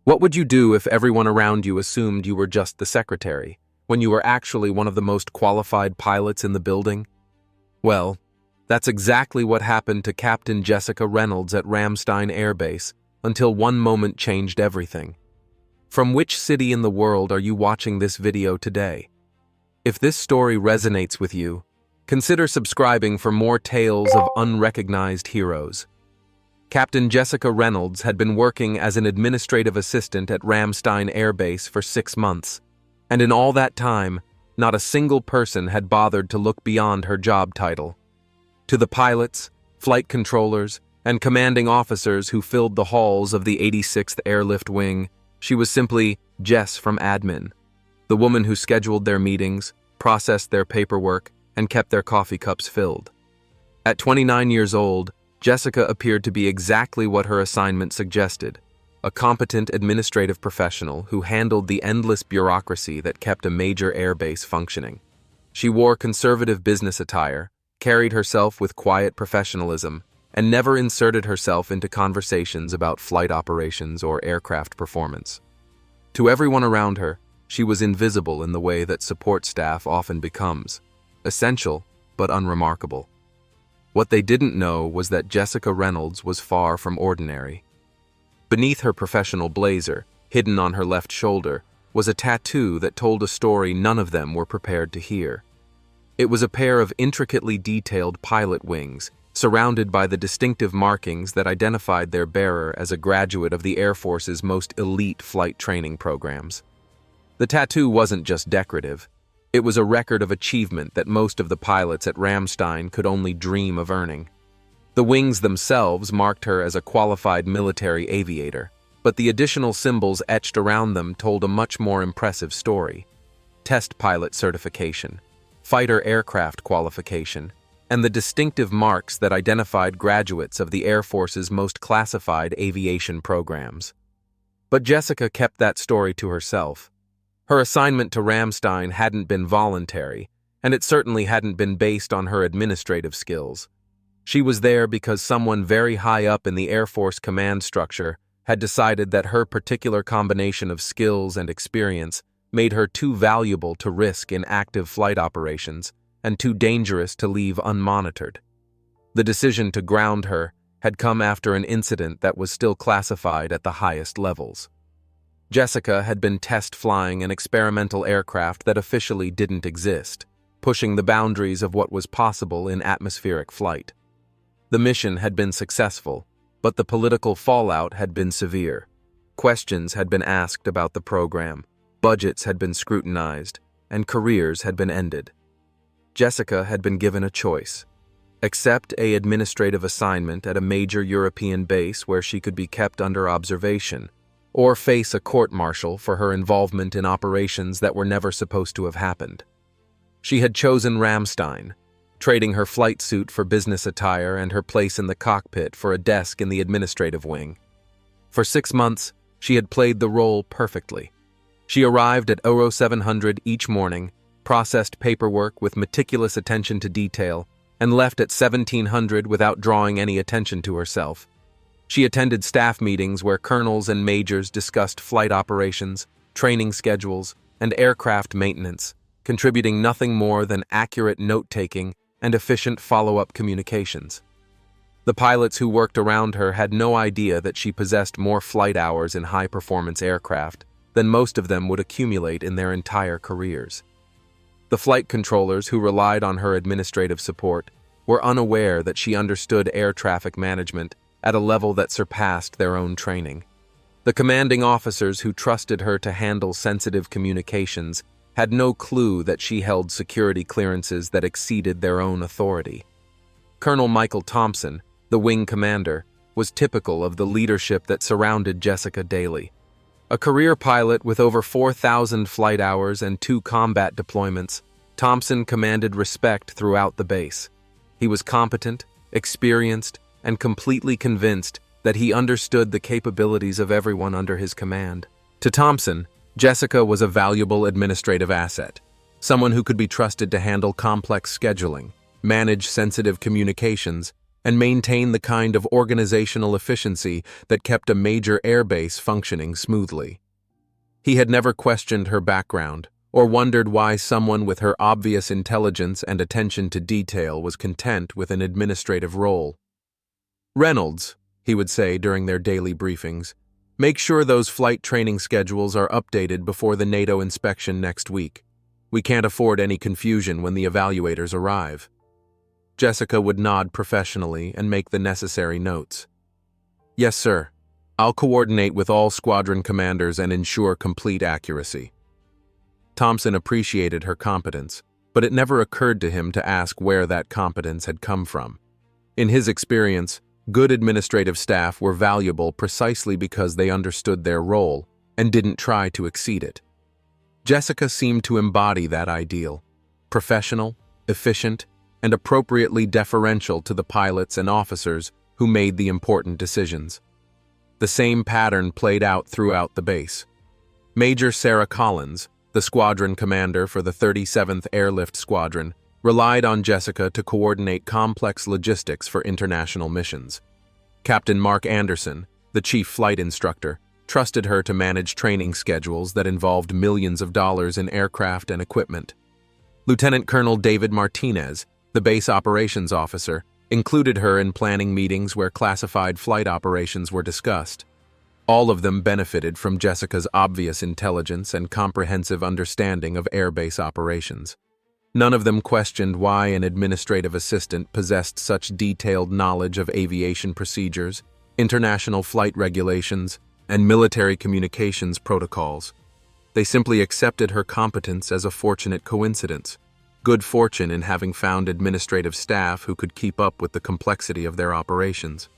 What would you do if everyone around you assumed you were just the secretary, when you were actually one of the most qualified pilots in the building? Well, that's exactly what happened to Captain Jessica Reynolds at Ramstein Air Base, until one moment changed everything. From which city in the world are you watching this video today? If this story resonates with you, consider subscribing for more tales of unrecognized heroes. Captain Jessica Reynolds had been working as an administrative assistant at Ramstein Air Base for 6 months, and in all that time, not a single person had bothered to look beyond her job title. To the pilots, flight controllers, and commanding officers who filled the halls of the 86th Airlift Wing, she was simply Jess from admin, the woman who scheduled their meetings, processed their paperwork, and kept their coffee cups filled. At 29 years old, Jessica appeared to be exactly what her assignment suggested, a competent administrative professional who handled the endless bureaucracy that kept a major airbase functioning. She wore conservative business attire, carried herself with quiet professionalism, and never inserted herself into conversations about flight operations or aircraft performance. To everyone around her, she was invisible in the way that support staff often becomes, essential but unremarkable. What they didn't know was that Jessica Reynolds was far from ordinary. Beneath her professional blazer, hidden on her left shoulder, was a tattoo that told a story none of them were prepared to hear. It was a pair of intricately detailed pilot wings, surrounded by the distinctive markings that identified their bearer as a graduate of the Air Force's most elite flight training programs. The tattoo wasn't just decorative. It was a record of achievement that most of the pilots at Ramstein could only dream of earning. The wings themselves marked her as a qualified military aviator, but the additional symbols etched around them told a much more impressive story. Test pilot certification, fighter aircraft qualification, and the distinctive marks that identified graduates of the Air Force's most classified aviation programs. But Jessica kept that story to herself. Her assignment to Ramstein hadn't been voluntary, and it certainly hadn't been based on her administrative skills. She was there because someone very high up in the Air Force command structure had decided that her particular combination of skills and experience made her too valuable to risk in active flight operations and too dangerous to leave unmonitored. The decision to ground her had come after an incident that was still classified at the highest levels. Jessica had been test flying an experimental aircraft that officially didn't exist, pushing the boundaries of what was possible in atmospheric flight. The mission had been successful, but the political fallout had been severe. Questions had been asked about the program, budgets had been scrutinized, and careers had been ended. Jessica had been given a choice: accept an administrative assignment at a major European base where she could be kept under observation, or face a court-martial for her involvement in operations that were never supposed to have happened. She had chosen Ramstein, trading her flight suit for business attire and her place in the cockpit for a desk in the administrative wing. For 6 months, she had played the role perfectly. She arrived at 0700 each morning, processed paperwork with meticulous attention to detail, and left at 1700 without drawing any attention to herself. She attended staff meetings where colonels and majors discussed flight operations, training schedules, and aircraft maintenance, contributing nothing more than accurate note-taking and efficient follow-up communications. The pilots who worked around her had no idea that she possessed more flight hours in high-performance aircraft than most of them would accumulate in their entire careers. The flight controllers who relied on her administrative support were unaware that she understood air traffic management at a level that surpassed their own training. The commanding officers who trusted her to handle sensitive communications had no clue that she held security clearances that exceeded their own authority. Colonel Michael Thompson, the wing commander, was typical of the leadership that surrounded Jessica daily. A career pilot with over 4,000 flight hours and 2 combat deployments, Thompson commanded respect throughout the base. He was competent, experienced, and completely convinced that he understood the capabilities of everyone under his command. To Thompson, Jessica was a valuable administrative asset, someone who could be trusted to handle complex scheduling, manage sensitive communications, and maintain the kind of organizational efficiency that kept a major airbase functioning smoothly. He had never questioned her background, or wondered why someone with her obvious intelligence and attention to detail was content with an administrative role. "Reynolds," he would say during their daily briefings, "make sure those flight training schedules are updated before the NATO inspection next week. We can't afford any confusion when the evaluators arrive." Jessica would nod professionally and make the necessary notes. "Yes, sir. I'll coordinate with all squadron commanders and ensure complete accuracy." Thompson appreciated her competence, but it never occurred to him to ask where that competence had come from. In his experience, good administrative staff were valuable precisely because they understood their role and didn't try to exceed it. Jessica seemed to embody that ideal: professional, efficient, and appropriately deferential to the pilots and officers who made the important decisions. The same pattern played out throughout the base. Major Sarah Collins, the squadron commander for the 37th Airlift Squadron, relied on Jessica to coordinate complex logistics for international missions. Captain Mark Anderson, the chief flight instructor, trusted her to manage training schedules that involved millions of dollars in aircraft and equipment. Lieutenant Colonel David Martinez, the base operations officer, included her in planning meetings where classified flight operations were discussed. All of them benefited from Jessica's obvious intelligence and comprehensive understanding of airbase operations. None of them questioned why an administrative assistant possessed such detailed knowledge of aviation procedures, international flight regulations, and military communications protocols. They simply accepted her competence as a fortunate coincidence, good fortune in having found administrative staff who could keep up with the complexity of their operations.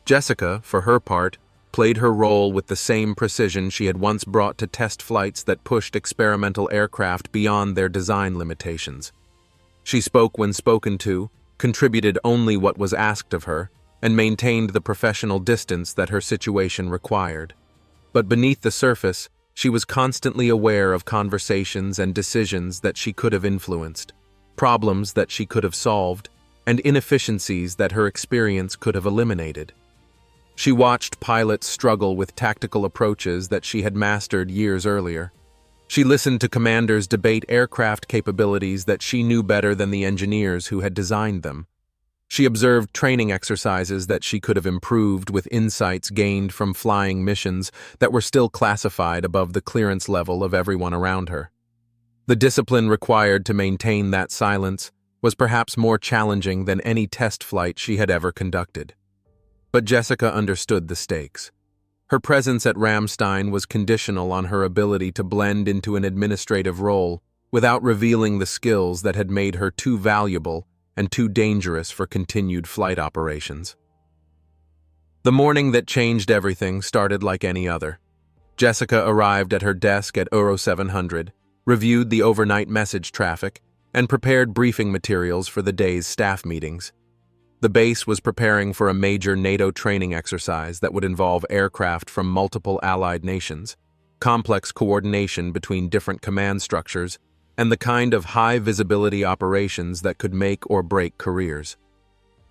Jessica, for her part, played her role with the same precision she had once brought to test flights that pushed experimental aircraft beyond their design limitations. She spoke when spoken to, contributed only what was asked of her, and maintained the professional distance that her situation required. But beneath the surface, she was constantly aware of conversations and decisions that she could have influenced, problems that she could have solved, and inefficiencies that her experience could have eliminated. She watched pilots struggle with tactical approaches that she had mastered years earlier. She listened to commanders debate aircraft capabilities that she knew better than the engineers who had designed them. She observed training exercises that she could have improved with insights gained from flying missions that were still classified above the clearance level of everyone around her. The discipline required to maintain that silence was perhaps more challenging than any test flight she had ever conducted. But Jessica understood the stakes. Her presence at Ramstein was conditional on her ability to blend into an administrative role without revealing the skills that had made her too valuable and too dangerous for continued flight operations. The morning that changed everything started like any other. Jessica arrived at her desk at Euro 700, reviewed the overnight message traffic, and prepared briefing materials for the day's staff meetings. The base was preparing for a major NATO training exercise that would involve aircraft from multiple allied nations, complex coordination between different command structures, and the kind of high-visibility operations that could make or break careers.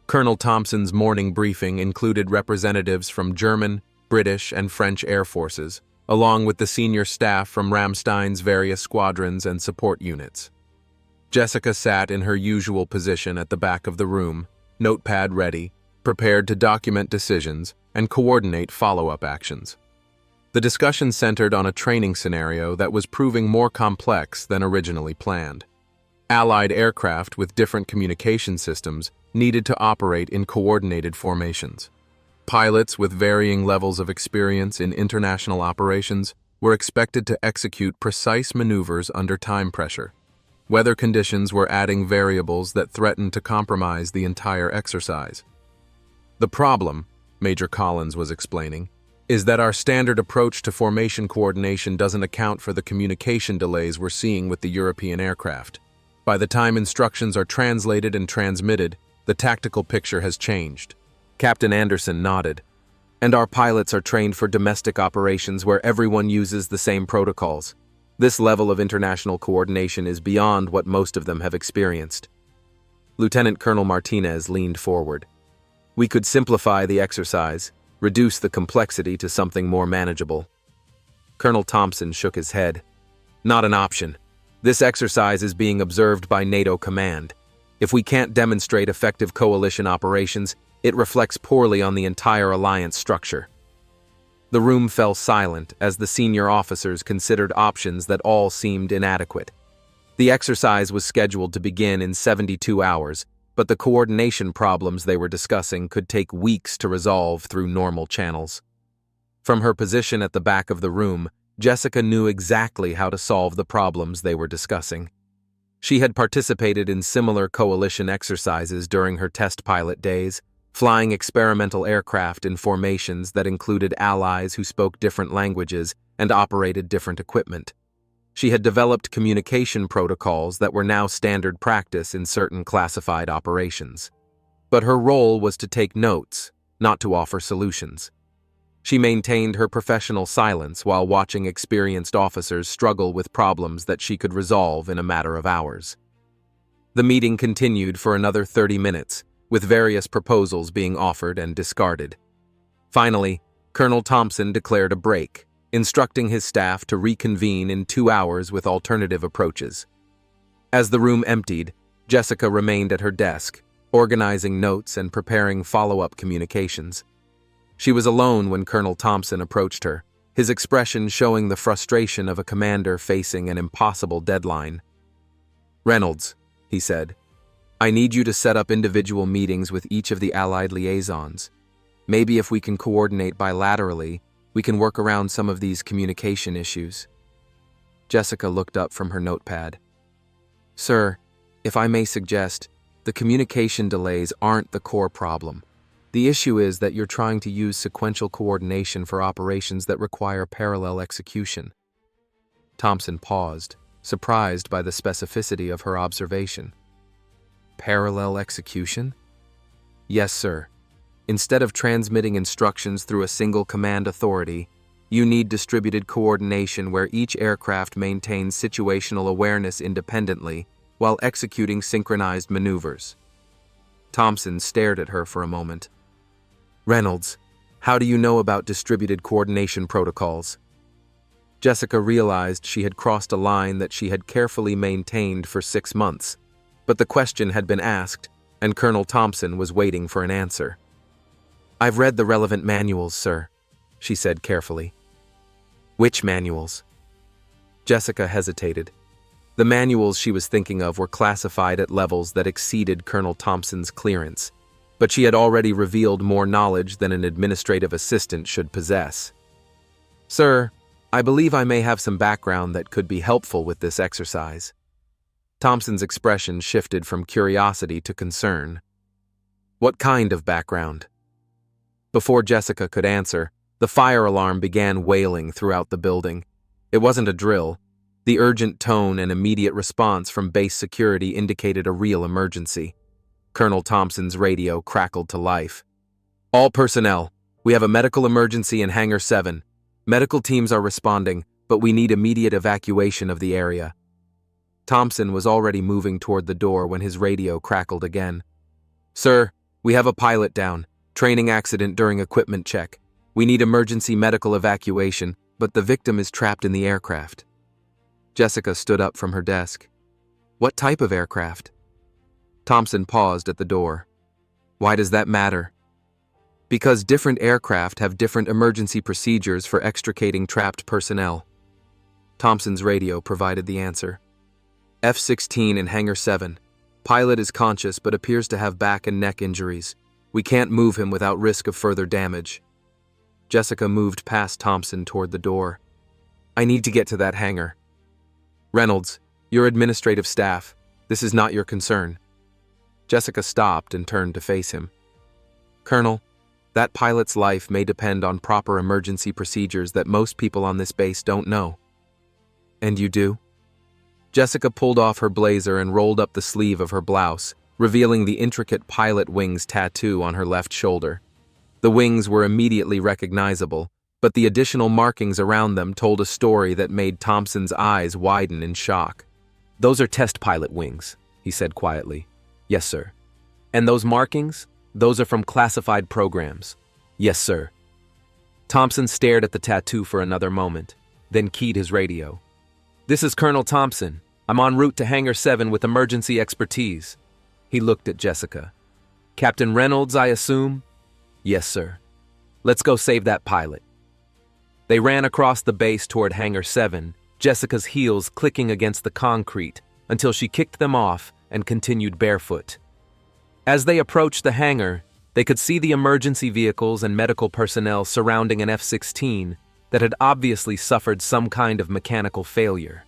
Colonel Thompson's morning briefing included representatives from German, British, and French air forces, along with the senior staff from Ramstein's various squadrons and support units. Jessica sat in her usual position at the back of the room, notepad ready, prepared to document decisions and coordinate follow-up actions. The discussion centered on a training scenario that was proving more complex than originally planned. Allied aircraft with different communication systems needed to operate in coordinated formations. Pilots with varying levels of experience in international operations were expected to execute precise maneuvers under time pressure. Weather conditions were adding variables that threatened to compromise the entire exercise. "The problem," Major Collins was explaining, "is that our standard approach to formation coordination doesn't account for the communication delays we're seeing with the European aircraft. By the time instructions are translated and transmitted, the tactical picture has changed." Captain Anderson nodded. "And our pilots are trained for domestic operations where everyone uses the same protocols. This level of international coordination is beyond what most of them have experienced." Lieutenant Colonel Martinez leaned forward. We could simplify the exercise, reduce the complexity to something more manageable. Colonel Thompson shook his head. Not an option. This exercise is being observed by NATO command. If we can't demonstrate effective coalition operations, it reflects poorly on the entire alliance structure. The room fell silent as the senior officers considered options that all seemed inadequate. The exercise was scheduled to begin in 72 hours, but the coordination problems they were discussing could take weeks to resolve through normal channels. From her position at the back of the room, Jessica knew exactly how to solve the problems they were discussing. She had participated in similar coalition exercises during her test pilot days, flying experimental aircraft in formations that included allies who spoke different languages and operated different equipment. She had developed communication protocols that were now standard practice in certain classified operations. But her role was to take notes, not to offer solutions. She maintained her professional silence while watching experienced officers struggle with problems that she could resolve in a matter of hours. The meeting continued for another 30 minutes, with various proposals being offered and discarded. Finally, Colonel Thompson declared a break, instructing his staff to reconvene in 2 hours with alternative approaches. As the room emptied, Jessica remained at her desk, organizing notes and preparing follow-up communications. She was alone when Colonel Thompson approached her, his expression showing the frustration of a commander facing an impossible deadline. "Reynolds," he said, "I need you to set up individual meetings with each of the Allied liaisons. Maybe if we can coordinate bilaterally, we can work around some of these communication issues." Jessica looked up from her notepad. "Sir, if I may suggest, the communication delays aren't the core problem. The issue is that you're trying to use sequential coordination for operations that require parallel execution." Thompson paused, surprised by the specificity of her observation. "Parallel execution?" "Yes, sir. Instead of transmitting instructions through a single command authority, you need distributed coordination where each aircraft maintains situational awareness independently while executing synchronized maneuvers." Thompson stared at her for a moment. "Reynolds, how do you know about distributed coordination protocols?" Jessica realized she had crossed a line that she had carefully maintained for 6 months, but the question had been asked, and Colonel Thompson was waiting for an answer. "I've read the relevant manuals, sir," she said carefully. "Which manuals?" Jessica hesitated. The manuals she was thinking of were classified at levels that exceeded Colonel Thompson's clearance, but she had already revealed more knowledge than an administrative assistant should possess. "Sir, I believe I may have some background that could be helpful with this exercise." Thompson's expression shifted from curiosity to concern. "What kind of background?" Before Jessica could answer, the fire alarm began wailing throughout the building. It wasn't a drill. The urgent tone and immediate response from base security indicated a real emergency. Colonel Thompson's radio crackled to life. "All personnel, we have a medical emergency in Hangar 7. Medical teams are responding, but we need immediate evacuation of the area." Thompson was already moving toward the door when his radio crackled again. "Sir, we have a pilot down. Training accident during equipment check. We need emergency medical evacuation, but the victim is trapped in the aircraft." Jessica stood up from her desk. "What type of aircraft?" Thompson paused at the door. "Why does that matter?" "Because different aircraft have different emergency procedures for extricating trapped personnel." Thompson's radio provided the answer. "F-16 in Hangar 7. Pilot is conscious but appears to have back and neck injuries. We can't move him without risk of further damage." Jessica moved past Thompson toward the door. "I need to get to that hangar." "Reynolds, you're administrative staff. This is not your concern." Jessica stopped and turned to face him. "Colonel, that pilot's life may depend on proper emergency procedures that most people on this base don't know." "And you do?" Jessica pulled off her blazer and rolled up the sleeve of her blouse, revealing the intricate pilot wings tattoo on her left shoulder. The wings were immediately recognizable, but the additional markings around them told a story that made Thompson's eyes widen in shock. "Those are test pilot wings," he said quietly. "Yes, sir." "And those markings? Those are from classified programs. Yes, sir. Thompson stared at the tattoo for another moment, then keyed his radio. This is Colonel Thompson. I'm en route to Hangar 7 with emergency expertise. He looked at Jessica. Captain Reynolds, I assume? Yes, sir. Let's go save that pilot. They ran across the base toward Hangar 7, Jessica's heels clicking against the concrete until she kicked them off and continued barefoot. As they approached the hangar, they could see the emergency vehicles and medical personnel surrounding an F-16 that had obviously suffered some kind of mechanical failure.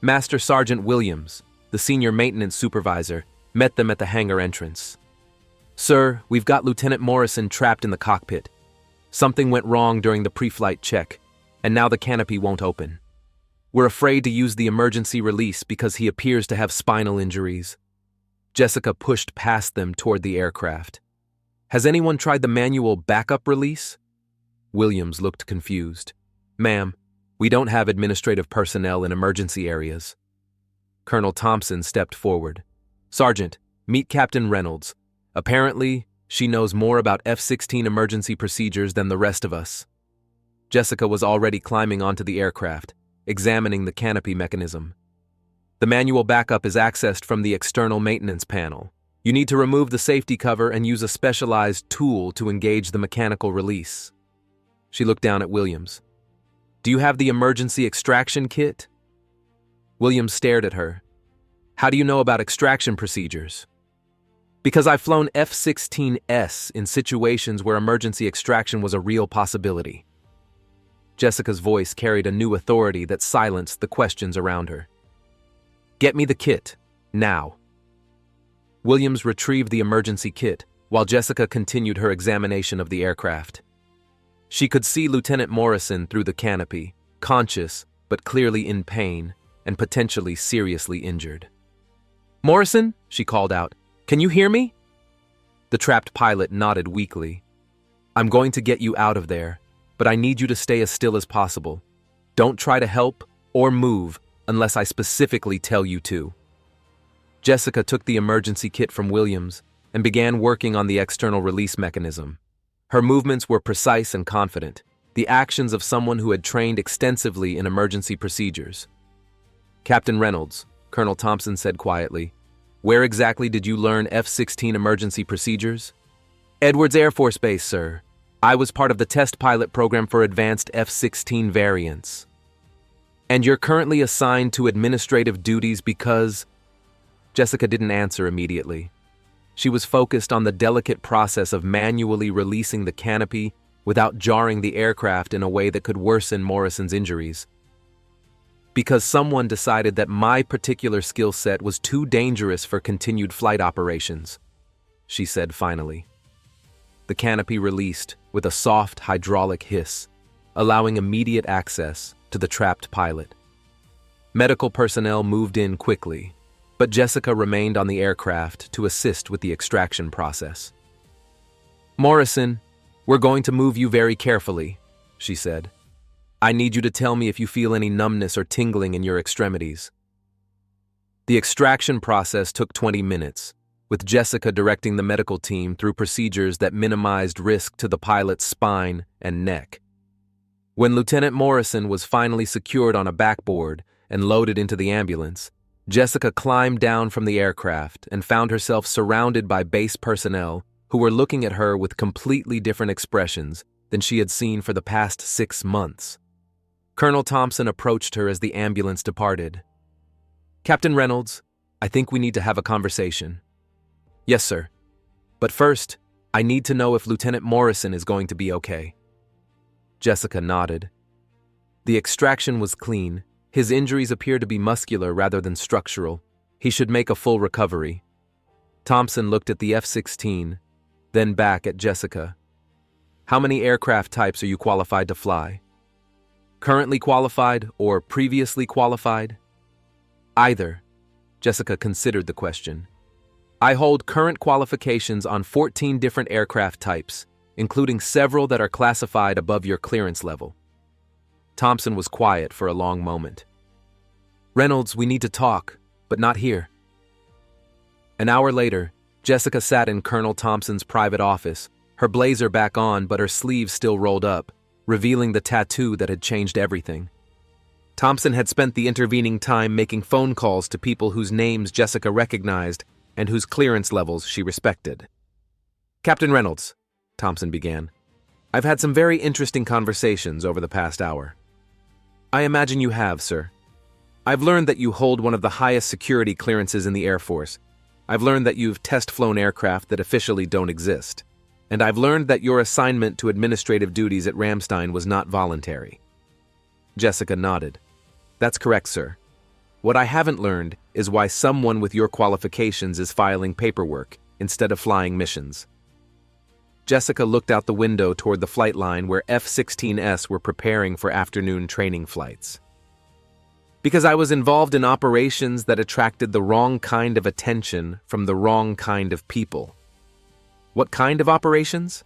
Master Sergeant Williams, the senior maintenance supervisor, met them at the hangar entrance. Sir, we've got Lieutenant Morrison trapped in the cockpit. Something went wrong during the pre-flight check, and now the canopy won't open. We're afraid to use the emergency release because he appears to have spinal injuries. Jessica pushed past them toward the aircraft. Has anyone tried the manual backup release? Williams looked confused. Ma'am, we don't have administrative personnel in emergency areas. Colonel Thompson stepped forward. Sergeant, meet Captain Reynolds. Apparently, she knows more about F-16 emergency procedures than the rest of us. Jessica was already climbing onto the aircraft, examining the canopy mechanism. The manual backup is accessed from the external maintenance panel. You need to remove the safety cover and use a specialized tool to engage the mechanical release. She looked down at Williams. Do you have the emergency extraction kit? Williams stared at her. How do you know about extraction procedures? Because I've flown F-16s in situations where emergency extraction was a real possibility. Jessica's voice carried a new authority that silenced the questions around her. Get me the kit, now. Williams retrieved the emergency kit, while Jessica continued her examination of the aircraft. She could see Lieutenant Morrison through the canopy, conscious but clearly in pain and potentially seriously injured. Morrison, she called out, can you hear me? The trapped pilot nodded weakly. I'm going to get you out of there, but I need you to stay as still as possible. Don't try to help or move unless I specifically tell you to. Jessica took the emergency kit from Williams and began working on the external release mechanism. Her movements were precise and confident, the actions of someone who had trained extensively in emergency procedures. Captain Reynolds, Colonel Thompson said quietly, where exactly did you learn F-16 emergency procedures? Edwards Air Force Base, sir. I was part of the test pilot program for advanced F-16 variants. And you're currently assigned to administrative duties because... Jessica didn't answer immediately. She was focused on the delicate process of manually releasing the canopy without jarring the aircraft in a way that could worsen Morrison's injuries. Because someone decided that my particular skill set was too dangerous for continued flight operations, she said finally. The canopy released with a soft hydraulic hiss, allowing immediate access to the trapped pilot. Medical personnel moved in quickly, but Jessica remained on the aircraft to assist with the extraction process. Morrison, we're going to move you very carefully, she said. I need you to tell me if you feel any numbness or tingling in your extremities. The extraction process took 20 minutes, with Jessica directing the medical team through procedures that minimized risk to the pilot's spine and neck. When Lieutenant Morrison was finally secured on a backboard and loaded into the ambulance, Jessica climbed down from the aircraft and found herself surrounded by base personnel who were looking at her with completely different expressions than she had seen for the past 6 months. Colonel Thompson approached her as the ambulance departed. Captain Reynolds, I think we need to have a conversation. Yes, sir. But first, I need to know if Lieutenant Morrison is going to be okay. Jessica nodded. The extraction was clean. His injuries appear to be muscular rather than structural. He should make a full recovery. Thompson looked at the F-16, then back at Jessica. How many aircraft types are you qualified to fly? Currently qualified or previously qualified? Either. Jessica considered the question. I hold current qualifications on 14 different aircraft types, including several that are classified above your clearance level. Thompson was quiet for a long moment. Reynolds, we need to talk, but not here. An hour later, Jessica sat in Colonel Thompson's private office, her blazer back on but her sleeves still rolled up, revealing the tattoo that had changed everything. Thompson had spent the intervening time making phone calls to people whose names Jessica recognized and whose clearance levels she respected. "Captain Reynolds," Thompson began, "I've had some very interesting conversations over the past hour." "I imagine you have, sir. I've learned that you hold one of the highest security clearances in the Air Force. I've learned that you've test-flown aircraft that officially don't exist. And I've learned that your assignment to administrative duties at Ramstein was not voluntary." Jessica nodded. "That's correct, sir. What I haven't learned is why someone with your qualifications is filing paperwork instead of flying missions." Jessica looked out the window toward the flight line where F-16s were preparing for afternoon training flights. "Because I was involved in operations that attracted the wrong kind of attention from the wrong kind of people." "What kind of operations?"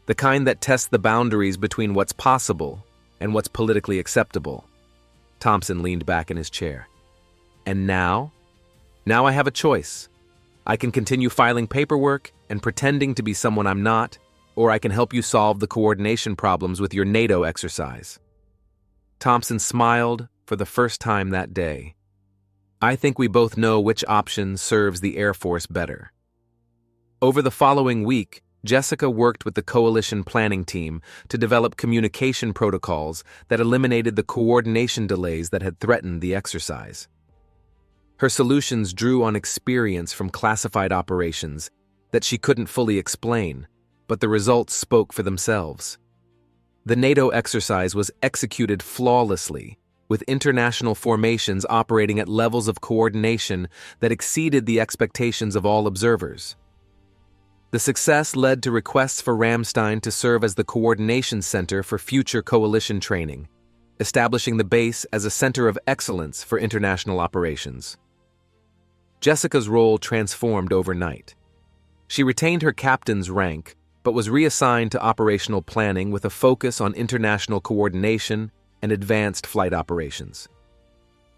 "The kind that test the boundaries between what's possible and what's politically acceptable." Thompson leaned back in his chair. "And now? Now I have a choice. I can continue filing paperwork and pretending to be someone I'm not, or I can help you solve the coordination problems with your NATO exercise." Thompson smiled for the first time that day. "I think we both know which option serves the Air Force better." Over the following week, Jessica worked with the coalition planning team to develop communication protocols that eliminated the coordination delays that had threatened the exercise. Her solutions drew on experience from classified operations that she couldn't fully explain, but the results spoke for themselves. The NATO exercise was executed flawlessly, with international formations operating at levels of coordination that exceeded the expectations of all observers. The success led to requests for Ramstein to serve as the coordination center for future coalition training, establishing the base as a center of excellence for international operations. Jessica's role transformed overnight. She retained her captain's rank, but was reassigned to operational planning with a focus on international coordination and advanced flight operations.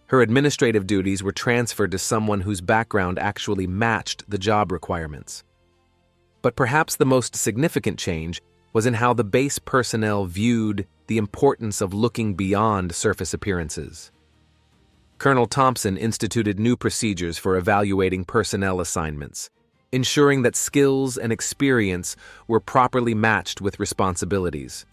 Her administrative duties were transferred to someone whose background actually matched the job requirements. But perhaps the most significant change was in how the base personnel viewed the importance of looking beyond surface appearances. Colonel Thompson instituted new procedures for evaluating personnel assignments, ensuring that skills and experience were properly matched with responsibilities.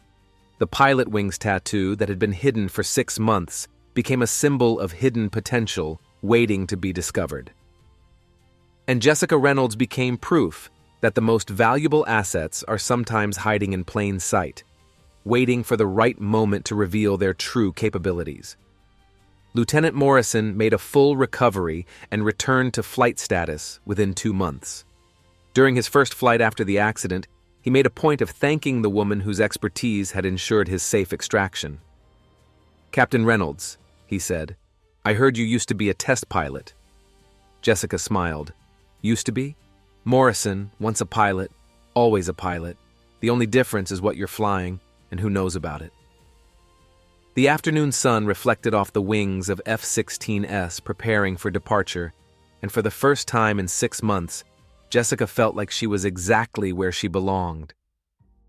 The pilot wings tattoo that had been hidden for 6 months became a symbol of hidden potential waiting to be discovered. And Jessica Reynolds became proof that the most valuable assets are sometimes hiding in plain sight, waiting for the right moment to reveal their true capabilities. Lieutenant Morrison made a full recovery and returned to flight status within 2 months. During his first flight after the accident, he made a point of thanking the woman whose expertise had ensured his safe extraction. "Captain Reynolds," he said, "I heard you used to be a test pilot." Jessica smiled. "Used to be? Morrison, once a pilot, always a pilot. The only difference is what you're flying and who knows about it." The afternoon sun reflected off the wings of F-16s preparing for departure, and for the first time in 6 months, Jessica felt like she was exactly where she belonged,